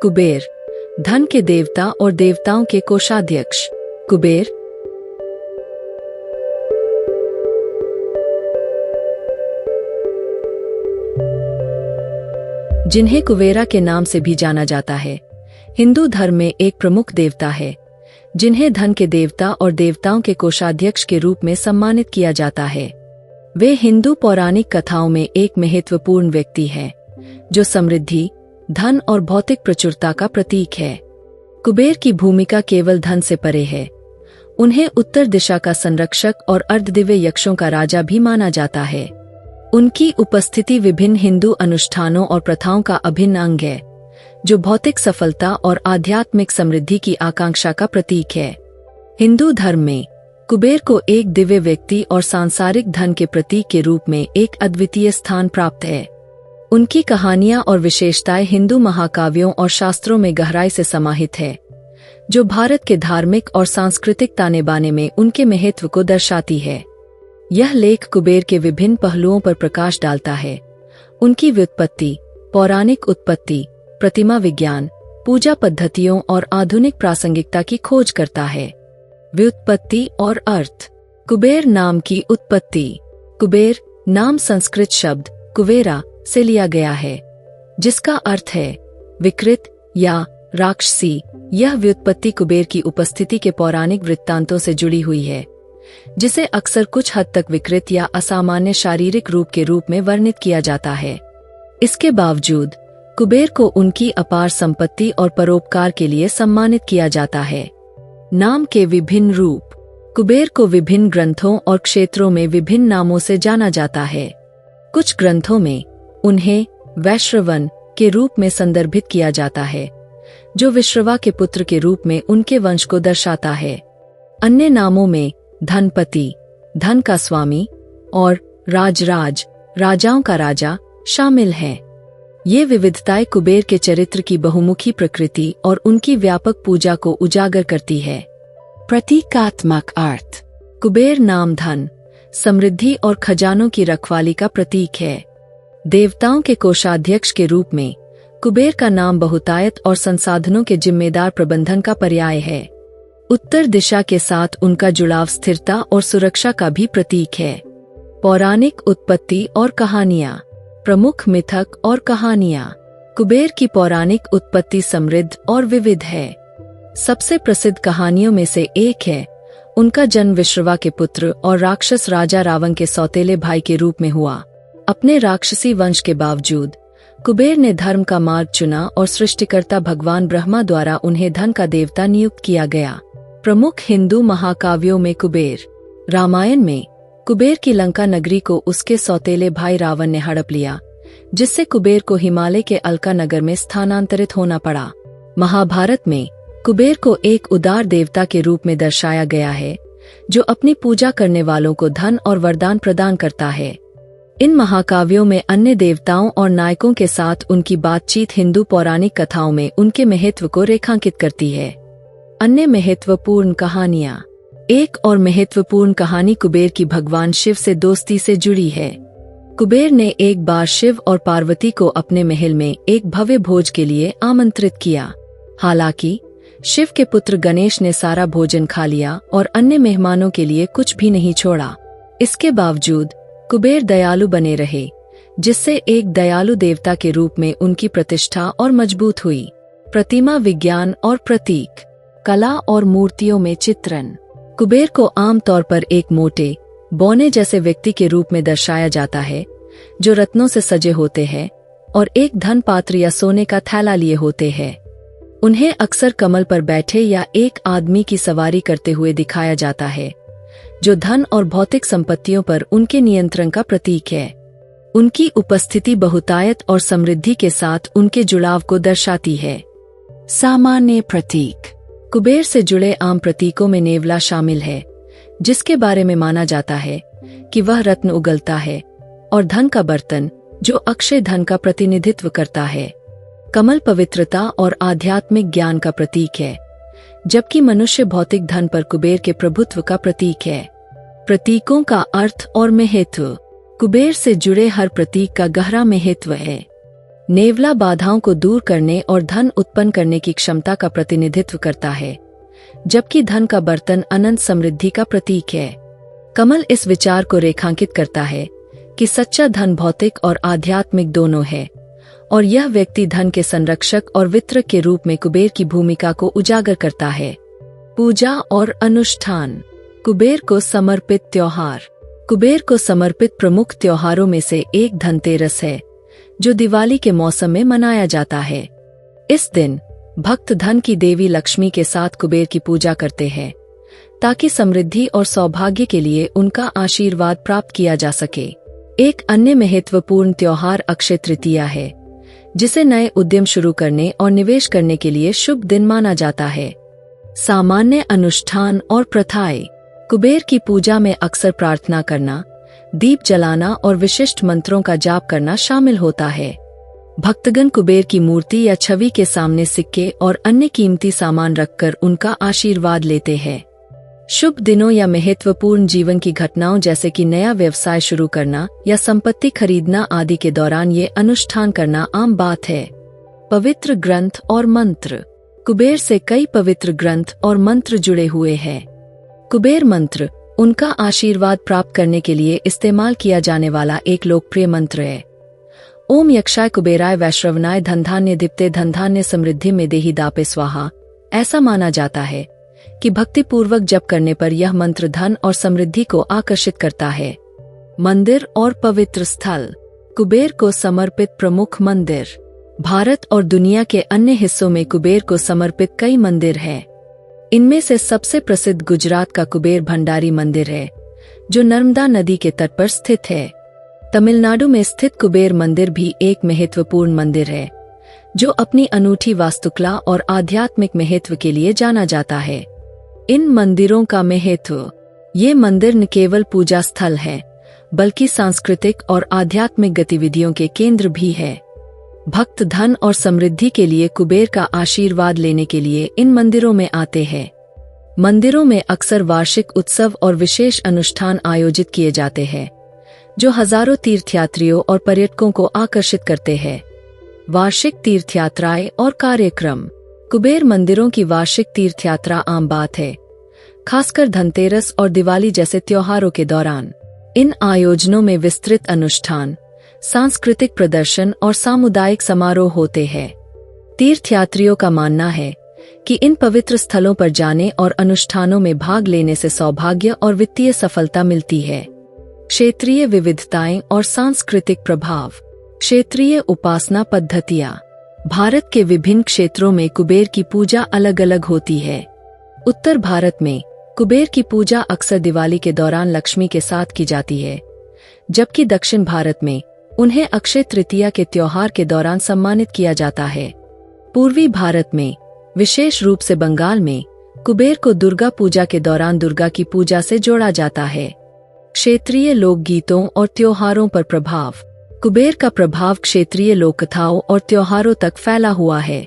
कुबेर, धन के देवता और देवताओं के कोषाध्यक्ष। कुबेर जिन्हें कुबेरा के नाम से भी जाना जाता है, हिंदू धर्म में एक प्रमुख देवता है जिन्हें धन के देवता और देवताओं के कोषाध्यक्ष के रूप में सम्मानित किया जाता है। वे हिंदू पौराणिक कथाओं में एक महत्वपूर्ण व्यक्ति है जो समृद्धि, धन और भौतिक प्रचुरता का प्रतीक है। कुबेर की भूमिका केवल धन से परे है। उन्हें उत्तर दिशा का संरक्षक और अर्धदिव्य यक्षों का राजा भी माना जाता है। उनकी उपस्थिति विभिन्न हिंदू अनुष्ठानों और प्रथाओं का अभिन्न अंग है जो भौतिक सफलता और आध्यात्मिक समृद्धि की आकांक्षा का प्रतीक है। हिंदू धर्म में कुबेर को एक दिव्य व्यक्ति और सांसारिक धन के प्रतीक के रूप में एक अद्वितीय स्थान प्राप्त है। उनकी कहानियां और विशेषताएं हिंदू महाकाव्यों और शास्त्रों में गहराई से समाहित है, जो भारत के धार्मिक और सांस्कृतिक ताने बाने में उनके महत्व को दर्शाती है। यह लेख कुबेर के विभिन्न पहलुओं पर प्रकाश डालता है, उनकी व्युत्पत्ति, पौराणिक उत्पत्ति, प्रतिमा विज्ञान, पूजा पद्धतियों और आधुनिक प्रासंगिकता की खोज करता है। व्युत्पत्ति और अर्थ। कुबेर नाम की उत्पत्ति। कुबेर नाम संस्कृत शब्द कुबेरा से लिया गया है, जिसका अर्थ है विकृत या राक्षसी। यह व्युत्पत्ति कुबेर की उपस्थिति के पौराणिक वृत्तांतों से जुड़ी हुई है, जिसे अक्सर कुछ हद तक विकृत या असामान्य शारीरिक रूप के रूप में वर्णित किया जाता है। इसके बावजूद कुबेर को उनकी अपार संपत्ति और परोपकार के लिए सम्मानित किया जाता है। नाम के विभिन्न रूप। कुबेर को विभिन्न ग्रंथों और क्षेत्रों में विभिन्न नामों से जाना जाता है। कुछ ग्रंथों में उन्हें वैश्रवन के रूप में संदर्भित किया जाता है, जो विश्रवा के पुत्र के रूप में उनके वंश को दर्शाता है। अन्य नामों में धनपति, धन का स्वामी और राजराज, राजाओं का राजा शामिल हैं। ये विविधताएं कुबेर के चरित्र की बहुमुखी प्रकृति और उनकी व्यापक पूजा को उजागर करती है। प्रतीकात्मक अर्थ। कुबेर नाम धन, समृद्धि और खजानों की रखवाली का प्रतीक है। देवताओं के कोषाध्यक्ष के रूप में कुबेर का नाम बहुतायत और संसाधनों के जिम्मेदार प्रबंधन का पर्याय है। उत्तर दिशा के साथ उनका जुड़ाव स्थिरता और सुरक्षा का भी प्रतीक है। पौराणिक उत्पत्ति और कहानियां। प्रमुख मिथक और कहानियां। कुबेर की पौराणिक उत्पत्ति समृद्ध और विविध है। सबसे प्रसिद्ध कहानियों में से एक है उनका जन्म विश्रवा के पुत्र और राक्षस राजा रावण के सौतेले भाई के रूप में हुआ। अपने राक्षसी वंश के बावजूद कुबेर ने धर्म का मार्ग चुना और सृष्टिकर्ता भगवान ब्रह्मा द्वारा उन्हें धन का देवता नियुक्त किया गया। प्रमुख हिंदू महाकाव्यों में कुबेर। रामायण में कुबेर की लंका नगरी को उसके सौतेले भाई रावण ने हड़प लिया, जिससे कुबेर को हिमालय के अलका नगर में स्थानांतरित होना पड़ा। महाभारत में कुबेर को एक उदार देवता के रूप में दर्शाया गया है, जो अपनी पूजा करने वालों को धन और वरदान प्रदान करता है। इन महाकाव्यों में अन्य देवताओं और नायकों के साथ उनकी बातचीत हिंदू पौराणिक कथाओं में उनके महत्व को रेखांकित करती है। अन्य महत्वपूर्ण कहानियां। एक और महत्वपूर्ण कहानी कुबेर की भगवान शिव से दोस्ती से जुड़ी है। कुबेर ने एक बार शिव और पार्वती को अपने महल में एक भव्य भोज के लिए आमंत्रित किया। हालांकि शिव के पुत्र गणेश ने सारा भोजन खा लिया और अन्य मेहमानों के लिए कुछ भी नहीं छोड़ा। इसके बावजूद कुबेर दयालु बने रहे, जिससे एक दयालु देवता के रूप में उनकी प्रतिष्ठा और मजबूत हुई। प्रतिमा विज्ञान और प्रतीक। कला और मूर्तियों में चित्रण। कुबेर को आमतौर पर एक मोटे, बौने जैसे व्यक्ति के रूप में दर्शाया जाता है, जो रत्नों से सजे होते हैं और एक धन पात्र या सोने का थैला लिए होते हैं। उन्हें अक्सर कमल पर बैठे या एक आदमी की सवारी करते हुए दिखाया जाता है, जो धन और भौतिक संपत्तियों पर उनके नियंत्रण का प्रतीक है। उनकी उपस्थिति बहुतायत और समृद्धि के साथ उनके जुड़ाव को दर्शाती है। सामान्य प्रतीक। कुबेर से जुड़े आम प्रतीकों में नेवला शामिल है, जिसके बारे में माना जाता है कि वह रत्न उगलता है, और धन का बर्तन, जो अक्षय धन का प्रतिनिधित्व करता है। कमल पवित्रता और आध्यात्मिक ज्ञान का प्रतीक है, जबकि मनुष्य भौतिक धन पर कुबेर के प्रभुत्व का प्रतीक है। प्रतीकों का अर्थ और महत्व। कुबेर से जुड़े हर प्रतीक का गहरा महत्व है। नेवला बाधाओं को दूर करने और धन उत्पन्न करने की क्षमता का प्रतिनिधित्व करता है, जबकि धन का बर्तन अनंत समृद्धि का प्रतीक है। कमल इस विचार को रेखांकित करता है कि सच्चा धन भौतिक और आध्यात्मिक दोनों है, और यह व्यक्ति धन के संरक्षक और वितरक के रूप में कुबेर की भूमिका को उजागर करता है। पूजा और अनुष्ठान। कुबेर को समर्पित त्योहार। कुबेर को समर्पित प्रमुख त्योहारों में से एक धनतेरस है, जो दिवाली के मौसम में मनाया जाता है। इस दिन भक्त धन की देवी लक्ष्मी के साथ कुबेर की पूजा करते हैं, ताकि समृद्धि और सौभाग्य के लिए उनका आशीर्वाद प्राप्त किया जा सके। एक अन्य महत्वपूर्ण त्योहार अक्षय तृतीया है, जिसे नए उद्यम शुरू करने और निवेश करने के लिए शुभ दिन माना जाता है। सामान्य अनुष्ठान और प्रथाएं। कुबेर की पूजा में अक्सर प्रार्थना करना, दीप जलाना और विशिष्ट मंत्रों का जाप करना शामिल होता है। भक्तगण कुबेर की मूर्ति या छवि के सामने सिक्के और अन्य कीमती सामान रखकर उनका आशीर्वाद लेते हैं। शुभ दिनों या महत्वपूर्ण जीवन की घटनाओं जैसे कि नया व्यवसाय शुरू करना या संपत्ति खरीदना आदि के दौरान ये अनुष्ठान करना आम बात है। पवित्र ग्रंथ और मंत्र। कुबेर से कई पवित्र ग्रंथ और मंत्र जुड़े हुए हैं। कुबेर मंत्र उनका आशीर्वाद प्राप्त करने के लिए इस्तेमाल किया जाने वाला एक लोकप्रिय मंत्र है। ओम यक्षाय कुबेराय वैश्रवनाय धनधान्य दीप्ते धनधान्य समृद्धि में देहि दापे स्वाहा। ऐसा माना जाता है कि भक्तिपूर्वक जप करने पर यह मंत्र धन और समृद्धि को आकर्षित करता है। मंदिर और पवित्र स्थल। कुबेर को समर्पित प्रमुख मंदिर। भारत और दुनिया के अन्य हिस्सों में कुबेर को समर्पित कई मंदिर हैं। इनमें से सबसे प्रसिद्ध गुजरात का कुबेर भंडारी मंदिर है, जो नर्मदा नदी के तट पर स्थित है। तमिलनाडु में स्थित कुबेर मंदिर भी एक महत्वपूर्ण मंदिर है, जो अपनी अनूठी वास्तुकला और आध्यात्मिक महत्व के लिए जाना जाता है। इन मंदिरों का महत्व। ये मंदिर न केवल पूजा स्थल है, बल्कि सांस्कृतिक और आध्यात्मिक गतिविधियों के केंद्र भी है। भक्त धन और समृद्धि के लिए कुबेर का आशीर्वाद लेने के लिए इन मंदिरों में आते हैं। मंदिरों में अक्सर वार्षिक उत्सव और विशेष अनुष्ठान आयोजित किए जाते हैं, जो हजारों तीर्थयात्रियों और पर्यटकों को आकर्षित करते हैं। वार्षिक तीर्थयात्राएं और कार्यक्रम। कुबेर मंदिरों की वार्षिक तीर्थयात्रा आम बात है, खासकर धनतेरस और दिवाली जैसे त्योहारों के दौरान। इन आयोजनों में विस्तृत अनुष्ठान, सांस्कृतिक प्रदर्शन और सामुदायिक समारोह होते हैं। तीर्थयात्रियों का मानना है कि इन पवित्र स्थलों पर जाने और अनुष्ठानों में भाग लेने से सौभाग्य और वित्तीय सफलता मिलती है। क्षेत्रीय विविधताएं और सांस्कृतिक प्रभाव। क्षेत्रीय उपासना पद्धतियां। भारत के विभिन्न क्षेत्रों में कुबेर की पूजा अलग अलग होती है। उत्तर भारत में कुबेर की पूजा अक्सर दिवाली के दौरान लक्ष्मी के साथ की जाती है, जबकि दक्षिण भारत में उन्हें अक्षय तृतीया के त्योहार के दौरान सम्मानित किया जाता है। पूर्वी भारत में, विशेष रूप से बंगाल में, कुबेर को दुर्गा पूजा के दौरान दुर्गा की पूजा से जोड़ा जाता है। क्षेत्रीय लोकगीतों और त्योहारों पर प्रभाव। कुबेर का प्रभाव क्षेत्रीय लोककथाओं और त्योहारों तक फैला हुआ है।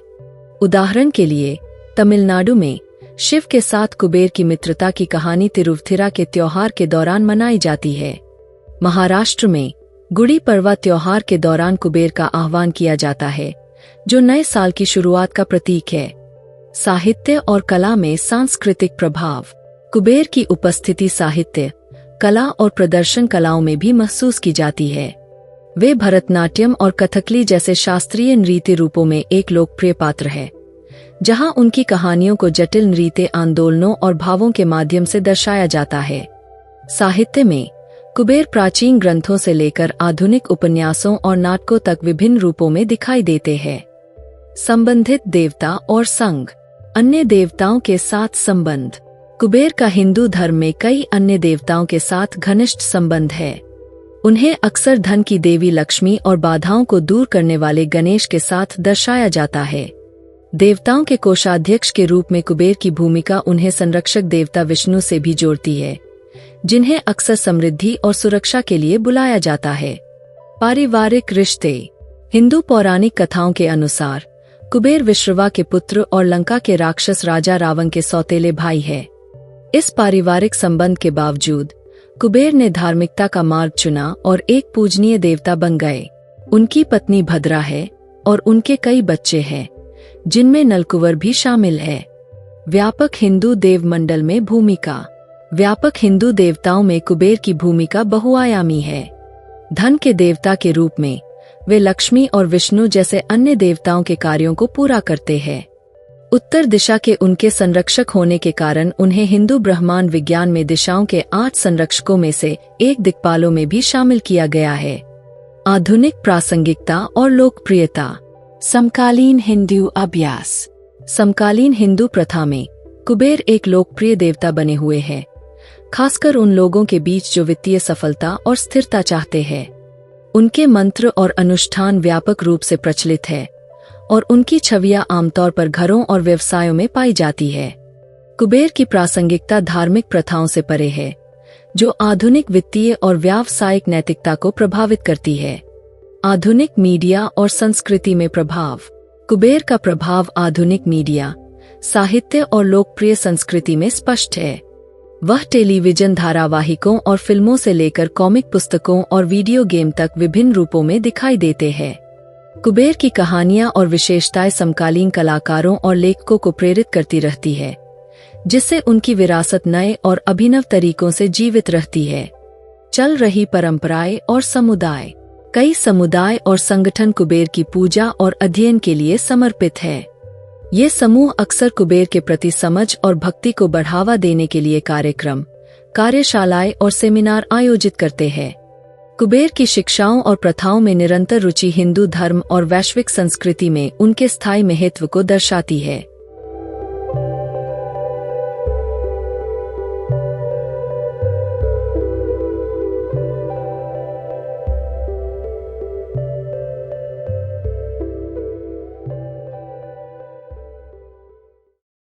उदाहरण के लिए, तमिलनाडु में शिव के साथ कुबेर की मित्रता की कहानी तिरुवथिरा के त्योहार के दौरान मनाई जाती है। महाराष्ट्र में गुड़ी पड़वा त्योहार के दौरान कुबेर का आह्वान किया जाता है, जो नए साल की शुरुआत का प्रतीक है। साहित्य और कला में सांस्कृतिक प्रभाव। कुबेर की उपस्थिति साहित्य, कला और प्रदर्शन कलाओं में भी महसूस की जाती है। वे भरतनाट्यम और कथकली जैसे शास्त्रीय नृत्य रूपों में एक लोकप्रिय पात्र है, जहां उनकी कहानियों को जटिल नृत्य आंदोलनों और भावों के माध्यम से दर्शाया जाता है। साहित्य में कुबेर प्राचीन ग्रंथों से लेकर आधुनिक उपन्यासों और नाटकों तक विभिन्न रूपों में दिखाई देते हैं। संबंधित देवता और संघ। अन्य देवताओं के साथ संबंध। कुबेर का हिंदू धर्म में कई अन्य देवताओं के साथ घनिष्ठ संबंध है। उन्हें अक्सर धन की देवी लक्ष्मी और बाधाओं को दूर करने वाले गणेश के साथ दर्शाया जाता है। देवताओं के कोषाध्यक्ष के रूप में कुबेर की भूमिका उन्हें संरक्षक देवता विष्णु से भी जोड़ती है, जिन्हें अक्सर समृद्धि और सुरक्षा के लिए बुलाया जाता है। पारिवारिक रिश्ते। हिंदू पौराणिक कथाओं के अनुसार कुबेर विश्रवा के पुत्र और लंका के राक्षस राजा रावण के सौतेले भाई है। इस पारिवारिक संबंध के बावजूद कुबेर ने धार्मिकता का मार्ग चुना और एक पूजनीय देवता बन गए। उनकी पत्नी भद्रा है, और उनके कई बच्चे हैं, जिनमें नलकुंवर भी शामिल है। व्यापक हिंदू देव मंडल में भूमिका। व्यापक हिंदू देवताओं में कुबेर की भूमिका बहुआयामी है। धन के देवता के रूप में वे लक्ष्मी और विष्णु जैसे अन्य देवताओं के कार्यों को पूरा करते हैं। उत्तर दिशा के उनके संरक्षक होने के कारण उन्हें हिंदू ब्रह्मांड विज्ञान में दिशाओं के 8 संरक्षकों में से एक दिक्पालों में भी शामिल किया गया है। आधुनिक प्रासंगिकता और लोकप्रियता। समकालीन हिंदू अभ्यास। समकालीन हिंदू प्रथा में कुबेर एक लोकप्रिय देवता बने हुए हैं, खासकर उन लोगों के बीच जो वित्तीय सफलता और स्थिरता चाहते हैं। उनके मंत्र और अनुष्ठान व्यापक रूप से प्रचलित है और उनकी छवियां आमतौर पर घरों और व्यवसायों में पाई जाती है। कुबेर की प्रासंगिकता धार्मिक प्रथाओं से परे है, जो आधुनिक वित्तीय और व्यावसायिक नैतिकता को प्रभावित करती है। आधुनिक मीडिया और संस्कृति में प्रभाव। कुबेर का प्रभाव आधुनिक मीडिया, साहित्य और लोकप्रिय संस्कृति में स्पष्ट है। वह टेलीविजन धारावाहिकों और फिल्मों से लेकर कॉमिक पुस्तकों और वीडियो गेम तक विभिन्न रूपों में दिखाई देते हैं। कुबेर की कहानियां और विशेषताएं समकालीन कलाकारों और लेखकों को प्रेरित करती रहती है, जिससे उनकी विरासत नए और अभिनव तरीकों से जीवित रहती है। चल रही परंपराएं और समुदाय। कई समुदाय और संगठन कुबेर की पूजा और अध्ययन के लिए समर्पित है। ये समूह अक्सर कुबेर के प्रति समझ और भक्ति को बढ़ावा देने के लिए कार्यक्रम, कार्यशालाएं और सेमिनार आयोजित करते हैं। कुबेर की शिक्षाओं और प्रथाओं में निरंतर रुचि हिंदू धर्म और वैश्विक संस्कृति में उनके स्थायी महत्व को दर्शाती है।